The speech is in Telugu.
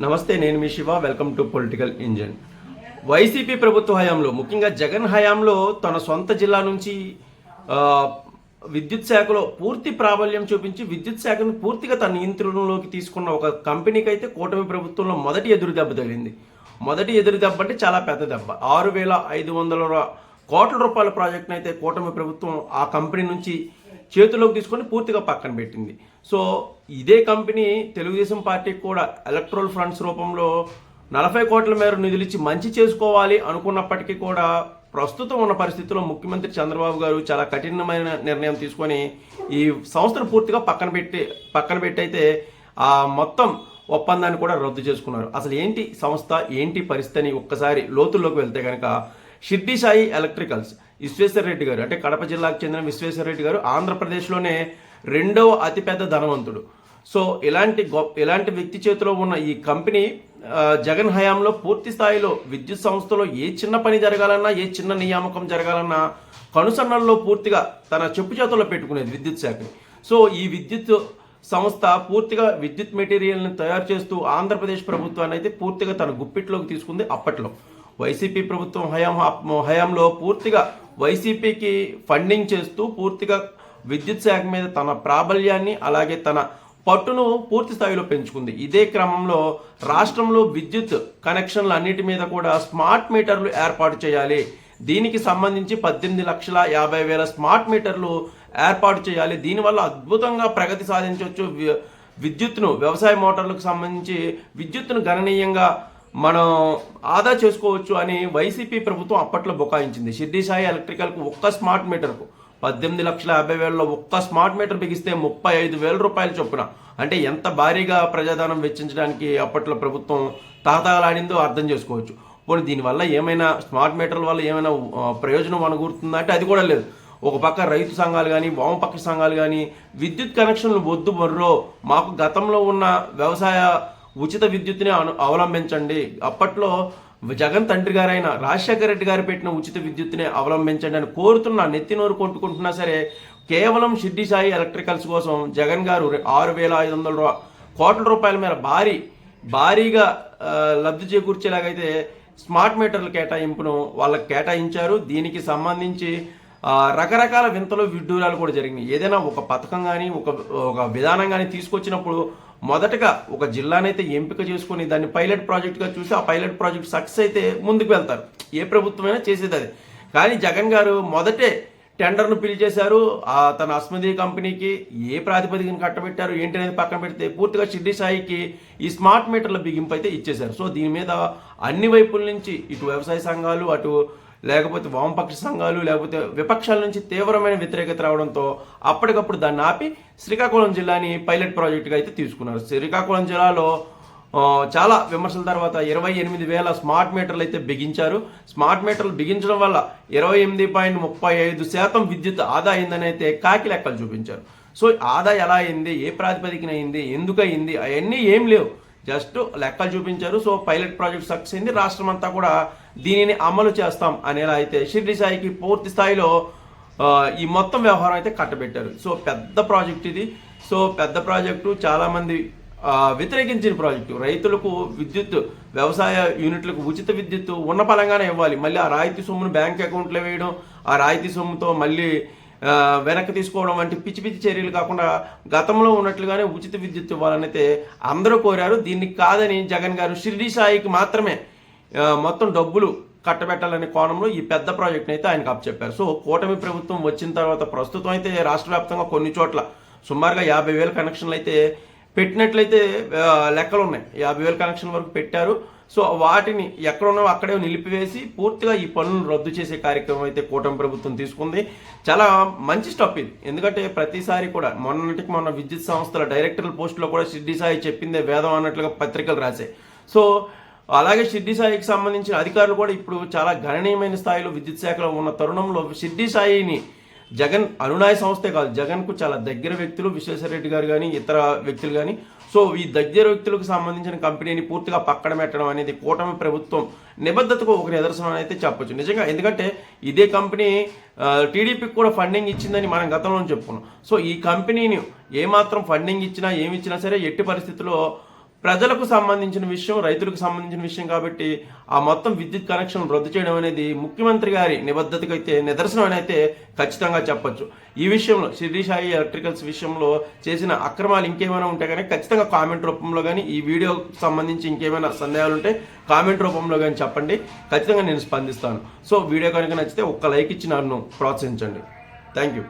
నమస్తే, నేను మీ Shiva. Welcome to political engine. YCP ప్రభుత్వ హయాంలో, ముఖ్యంగా జగన్ హయాంలో తన సొంత జిల్లా నుంచి విద్యుత్ శాఖలో పూర్తి ప్రాబల్యం చూపించి విద్యుత్ శాఖను పూర్తిగా తన నియంత్రణలోకి తీసుకున్న ఒక కంపెనీకి అయితే కూటమి ప్రభుత్వంలో మొదటి ఎదురు దెబ్బ తగిలింది. మొదటి ఎదురు దెబ్బ అంటే చాలా పెద్ద దెబ్బ. 6,500 కోట్ల రూపాయల ప్రాజెక్టును అయితే కూటమి ప్రభుత్వం ఆ కంపెనీ నుంచి చేతిలోకి తీసుకొని పూర్తిగా పక్కన పెట్టింది. సో ఇదే కంపెనీ తెలుగుదేశం పార్టీకి కూడా ఎలక్ట్రల్ ఫండ్స్ రూపంలో 40 కోట్ల మేర నిధులిచ్చి మంచి చేసుకోవాలి అనుకున్నప్పటికీ కూడా ప్రస్తుతం ఉన్న పరిస్థితుల్లో ముఖ్యమంత్రి చంద్రబాబు గారు చాలా కఠినమైన నిర్ణయం తీసుకొని ఈ సంస్థను పూర్తిగా పక్కన పెట్టి అయితే ఆ మొత్తం ఒప్పందాన్ని కూడా రద్దు చేసుకున్నారు. అసలు ఏంటి సంస్థ, ఏంటి పరిస్థితి అని ఒక్కసారి లోతుల్లోకి వెళ్తే కనుక, షిర్డీ సాయి ఎలక్ట్రికల్స్ విశ్వేశ్వర రెడ్డి గారు, అంటే కడప జిల్లాకు చెందిన విశ్వేశ్వర రెడ్డి గారు ఆంధ్రప్రదేశ్లోనే 2వ అతిపెద్ద ధనవంతుడు. సో ఇలాంటి వ్యక్తి చేతిలో ఉన్న ఈ కంపెనీ జగన్ హయాంలో పూర్తి స్థాయిలో విద్యుత్ సంస్థలో ఏ చిన్న పని జరగాలన్నా, ఏ చిన్న నియామకం జరగాలన్నా కనుసన్నల్లో పూర్తిగా తన చెప్పు చేతుల్లో పెట్టుకునేది విద్యుత్ శాఖని. సో ఈ విద్యుత్ సంస్థ పూర్తిగా విద్యుత్ మెటీరియల్ని తయారు చేస్తూ ఆంధ్రప్రదేశ్ ప్రభుత్వాన్ని అయితే పూర్తిగా తన గుప్పిట్లోకి తీసుకుంది. అప్పట్లో వైసీపీ ప్రభుత్వం హయాంలో పూర్తిగా వైసీపీకి ఫండింగ్ చేస్తూ పూర్తిగా విద్యుత్ శాఖ మీద తన ప్రాబల్యాన్ని, అలాగే తన పట్టును పూర్తి స్థాయిలో పెంచుకుంది. ఇదే క్రమంలో రాష్ట్రంలో విద్యుత్ కనెక్షన్లు అన్నిటి మీద కూడా స్మార్ట్ మీటర్లు ఏర్పాటు చేయాలి. దీనికి సంబంధించి 18,50,000 స్మార్ట్ మీటర్లు ఏర్పాటు చేయాలి. దీనివల్ల అద్భుతంగా ప్రగతి సాధించవచ్చు. విద్యుత్తును, వ్యవసాయ మోటార్లకు సంబంధించి విద్యుత్తును గణనీయంగా మనం ఆదా చేసుకోవచ్చు అని వైసీపీ ప్రభుత్వం అప్పట్లో బుకాయించింది. షిర్డీ సాయి ఎలక్ట్రికల్కు ఒక్క స్మార్ట్ మీటర్కు 18,50,000లో ఒక్క స్మార్ట్ మీటర్ బిగిస్తే 35,000 రూపాయలు చొప్పున, అంటే ఎంత భారీగా ప్రజాధనం వెచ్చించడానికి అప్పట్లో ప్రభుత్వం తాతాలాడిందో అర్థం చేసుకోవచ్చు. పోనీ దీనివల్ల ఏమైనా, స్మార్ట్ మీటర్ల వల్ల ఏమైనా ప్రయోజనం అనుకూరుతుందా అంటే అది కూడా లేదు. ఒక పక్క రైతు సంఘాలు కానీ, వామపక్ష సంఘాలు కానీ విద్యుత్ కనెక్షన్లు వద్దు బర్రో, మాకు గతంలో ఉన్న వ్యవసాయ ఉచిత విద్యుత్తుని అవలంబించండి, అప్పట్లో జగన్ తండ్రి గారైన రాజశేఖర రెడ్డి గారు పెట్టిన ఉచిత విద్యుత్తుని అవలంబించండి అని కోరుతున్నా, నెత్తినోరు కొట్టుకుంటున్నా సరే కేవలం షిర్డీ సాయి ఎలక్ట్రికల్స్ కోసం జగన్ గారు 6,500 కోట్ల రూపాయల మేర భారీగా లబ్ధి చేకూర్చేలాగైతే స్మార్ట్ మీటర్ల కేటాయింపును వాళ్ళకి కేటాయించారు. దీనికి సంబంధించి రకరకాల వింతలు విడ్డూరాలు కూడా జరిగినాయి. ఏదైనా ఒక పథకం కానీ, ఒక విధానం కానీ తీసుకొచ్చినప్పుడు మొదటగా ఒక జిల్లానైతే ఎంపిక చేసుకుని దాన్ని పైలట్ ప్రాజెక్ట్గా చూసి ఆ పైలట్ ప్రాజెక్ట్ సక్సెస్ అయితే ముందుకు వెళ్తారు. ఏ ప్రభుత్వమైనా చేసేది అది. కానీ జగన్ గారు మొదటే టెండర్ను పిలిచేశారు. తన అస్మదీ కంపెనీకి ఏ ప్రాతిపదికన కట్టబెట్టారు ఏంటి అనేది పక్కన పెడితే పూర్తిగా షిర్డీ సాయికి ఈ స్మార్ట్ మీటర్ల బిగింపు అయితే ఇచ్చేశారు. సో దీని మీద అన్ని వైపుల నుంచి, ఇటు వ్యవసాయ సంఘాలు, అటు లేకపోతే వామపక్ష సంఘాలు, లేకపోతే విపక్షాల నుంచి తీవ్రమైన వ్యతిరేకత రావడంతో అప్పటికప్పుడు దాన్ని ఆపి శ్రీకాకుళం జిల్లాని పైలట్ ప్రాజెక్టుగా అయితే తీసుకున్నారు. శ్రీకాకుళం జిల్లాలో చాలా విమర్శల తర్వాత 28,000 స్మార్ట్ మీటర్లు అయితే బిగించారు. స్మార్ట్ మీటర్లు బిగించడం వల్ల 28.35% విద్యుత్ ఆదా అయిందని అయితే కాకి లెక్కలు చూపించారు. సో ఆదా ఎలా అయింది, ఏ ప్రాతిపదికన అయింది, ఎందుకు అయింది, అవన్నీ ఏం లేవు, జస్ట్ లెక్కలు చూపించారు. సో పైలట్ ప్రాజెక్ట్ సక్సెస్ అయింది. రాష్ట్రం అంతా కూడా దీనిని అమలు చేస్తాం అనేలా అయితే షిర్డీ సాయికి పూర్తి స్థాయిలో ఈ మొత్తం వ్యవహారం అయితే కట్టబెట్టారు. సో పెద్ద ప్రాజెక్ట్ ఇది. సో పెద్ద ప్రాజెక్టు, చాలామంది వ్యతిరేకించిన ప్రాజెక్టు. రైతులకు విద్యుత్, వ్యవసాయ యూనిట్లకు ఉచిత విద్యుత్ ఉన్న పలంగానే ఇవ్వాలి. మళ్ళీ ఆ రాయితీ సొమ్మును బ్యాంక్ అకౌంట్లో వేయడం, ఆ రాయితీ సొమ్ముతో మళ్ళీ వెనక్కి తీసుకోవడం వంటి పిచ్చి పిచ్చి చర్యలు కాకుండా గతంలో ఉన్నట్లుగానే ఉచిత విద్యుత్ ఇవ్వాలని అయితే అందరూ కోరారు. దీన్ని కాదని జగన్ గారు షిర్డీ సాయికి మాత్రమే మొత్తం డబ్బులు కట్టబెట్టాలనే కోణంలో ఈ పెద్ద ప్రాజెక్ట్ని అయితే ఆయనకు అప్పచెప్పారు. సో కూటమి ప్రభుత్వం వచ్చిన తర్వాత ప్రస్తుతం అయితే రాష్ట్ర వ్యాప్తంగా కొన్ని చోట్ల సుమారుగా 50,000 కనెక్షన్లు అయితే పెట్టినట్లయితే లెక్కలు ఉన్నాయి. 50,000 కనెక్షన్ వరకు పెట్టారు. సో వాటిని ఎక్కడున్నావో అక్కడే నిలిపివేసి పూర్తిగా ఈ పనులను రద్దు చేసే కార్యక్రమం అయితే కూటమి ప్రభుత్వం తీసుకుంది. చాలా మంచి స్టెప్ ఇది. ఎందుకంటే ప్రతిసారి కూడా మొన్న విద్యుత్ సంస్థల డైరెక్టర్ల పోస్టులో కూడా షిర్డీ సాయి చెప్పిందే వేదం అన్నట్లుగా పత్రికలు రాశాయి. సో అలాగే షిర్డీ సాయికి సంబంధించిన అధికారులు కూడా ఇప్పుడు చాలా గణనీయమైన స్థాయిలో విద్యుత్ శాఖలో ఉన్న తరుణంలో షిర్డీ సాయిని జగన్ అనునాయ సంస్థే కాదు, జగన్కు చాలా దగ్గర వ్యక్తులు, విశ్వేశ్వర రెడ్డి గారు కానీ ఇతర వ్యక్తులు కానీ, సో ఈ దగ్గర వ్యక్తులకు సంబంధించిన కంపెనీని పూర్తిగా పక్కన పెట్టడం అనేది కూటమి ప్రభుత్వం నిబద్ధతకు ఒక నిదర్శనం అయితే చెప్పొచ్చు నిజంగా. ఎందుకంటే ఇదే కంపెనీ టీడీపీకి కూడా ఫండింగ్ ఇచ్చిందని మనం గతంలో చెప్పుకున్నాం. సో ఈ కంపెనీని ఏమాత్రం ఫండింగ్ ఇచ్చినా ఏమి ఇచ్చినా సరే ఎట్టి పరిస్థితుల్లో ప్రజలకు సంబంధించిన విషయం, రైతులకు సంబంధించిన విషయం కాబట్టి ఆ మొత్తం విద్యుత్ కనెక్షన్ రద్దు చేయడం అనేది ముఖ్యమంత్రి గారి నిబద్ధతకు అయితే నిదర్శనం అని అయితే ఖచ్చితంగా చెప్పొచ్చు. ఈ విషయంలో షిరిడి సాయి ఎలక్ట్రికల్స్ విషయంలో చేసిన అక్రమాలు ఇంకేమైనా ఉంటే కానీ ఖచ్చితంగా కామెంట్ రూపంలో కానీ, ఈ వీడియోకి సంబంధించి ఇంకేమైనా సందేహాలు ఉంటే కామెంట్ రూపంలో కానీ చెప్పండి, ఖచ్చితంగా నేను స్పందిస్తాను. సో వీడియో కనుక నచ్చితే ఒక్క లైక్ ఇచ్చి నన్ను ప్రోత్సహించండి. Thank you.